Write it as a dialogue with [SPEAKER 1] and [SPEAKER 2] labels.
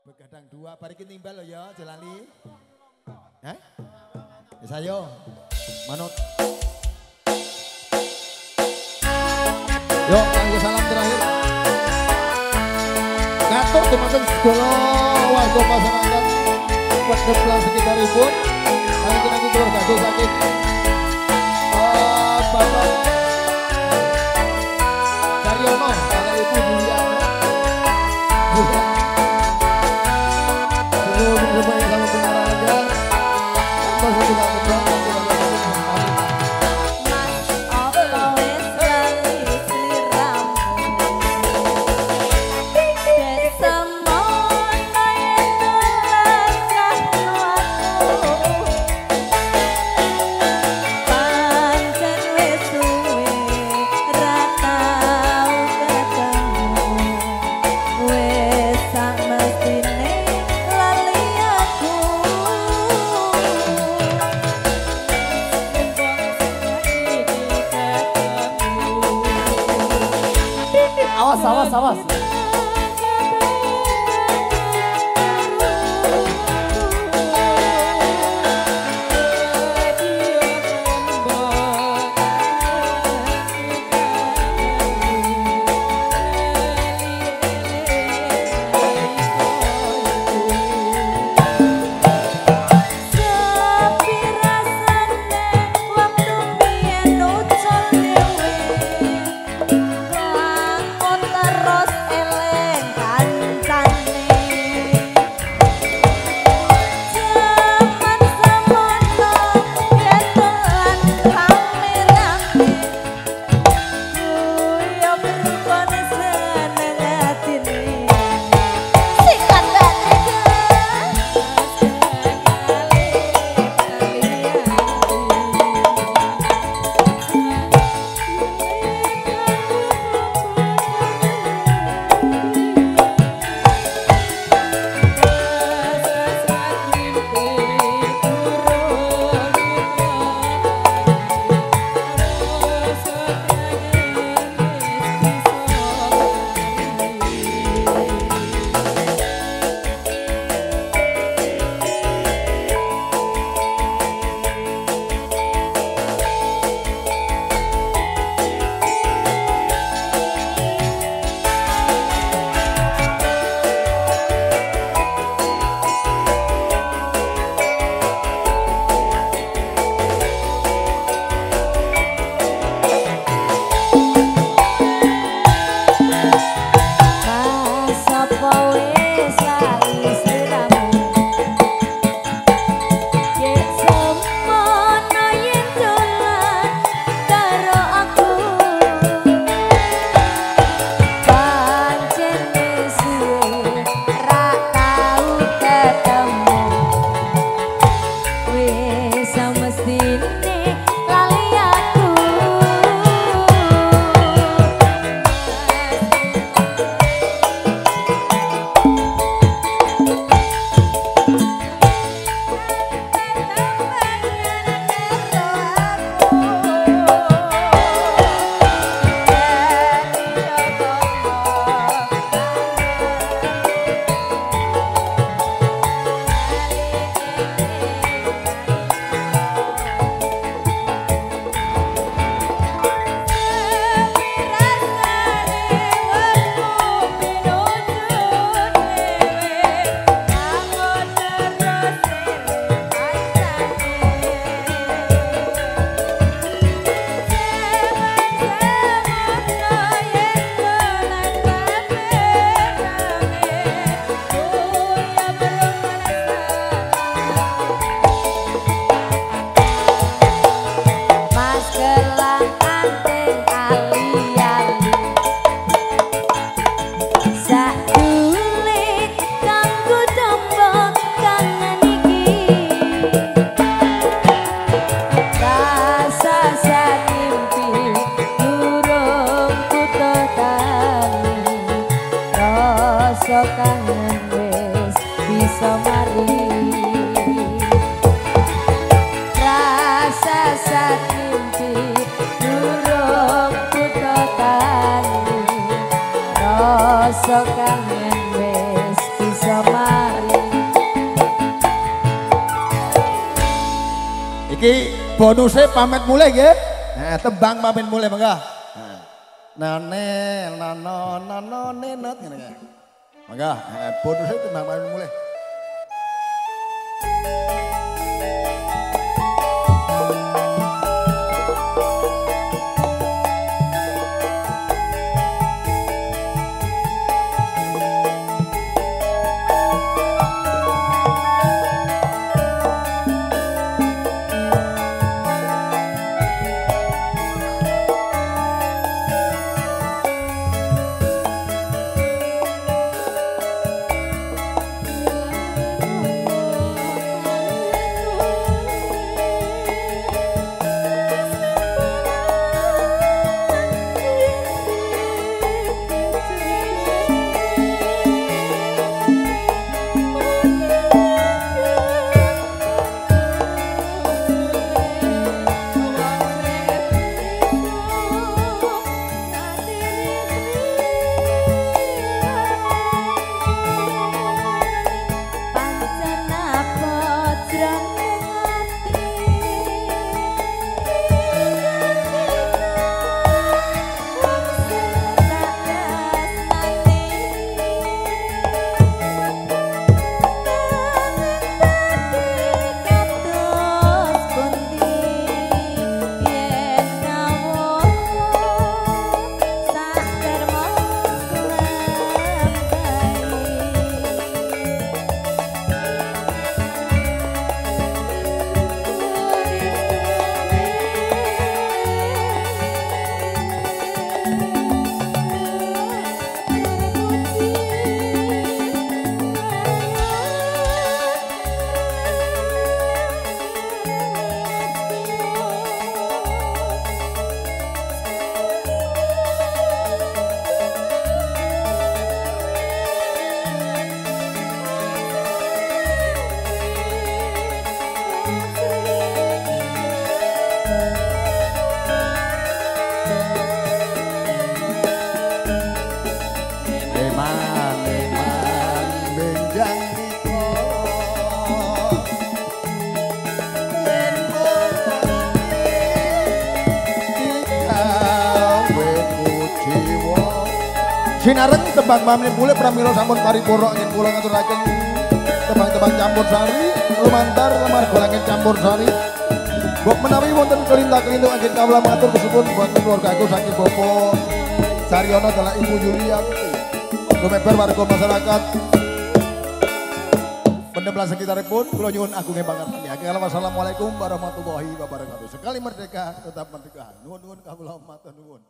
[SPEAKER 1] Begadang dua, barikin timbal lo ya, Jelali. Hah? Wis ayo. Manut. Yuk, kangge salam terakhir. Ngatur teman-teman sekolah warga masyarakat Pandeglang sekitaripun. Kali kita keluarga sakit. Bapak Caryono, kalau Ibu Juliano. Seluruh yang sama pengarahnya, tanpa saya tidak betul.
[SPEAKER 2] Awas, awas. Kangen wis bisa mari rasa sakimpi durung buta tani rasa kangen wis bisa mari.
[SPEAKER 1] Iki bonusnya pamit mulai nggih. Nah, tembang pamit mulai mangga. Nane nano nenot ngene kae. Mangga, bonusnya tembang pamit mulai. Sinareng tembang pamit mulai pramila sampun paripurna ing kula ngaturaken tembang-tembang campur sari lumantar lemar golanging campur sari mbok menawi wonten kelintak-kelintuk anggen kawula matur kesuwun wonten keluargaku saking Bapak Saryono dalah Ibu Yulianti lumebar warga masyarakat pendemplan sekitaripun kula nyuwun agunge pangerteni. Wassalamualaikum warahmatullahi wabarakatuh. Sekali merdeka tetap merdeka. Nuwun-nuwun kawula matur nuwun.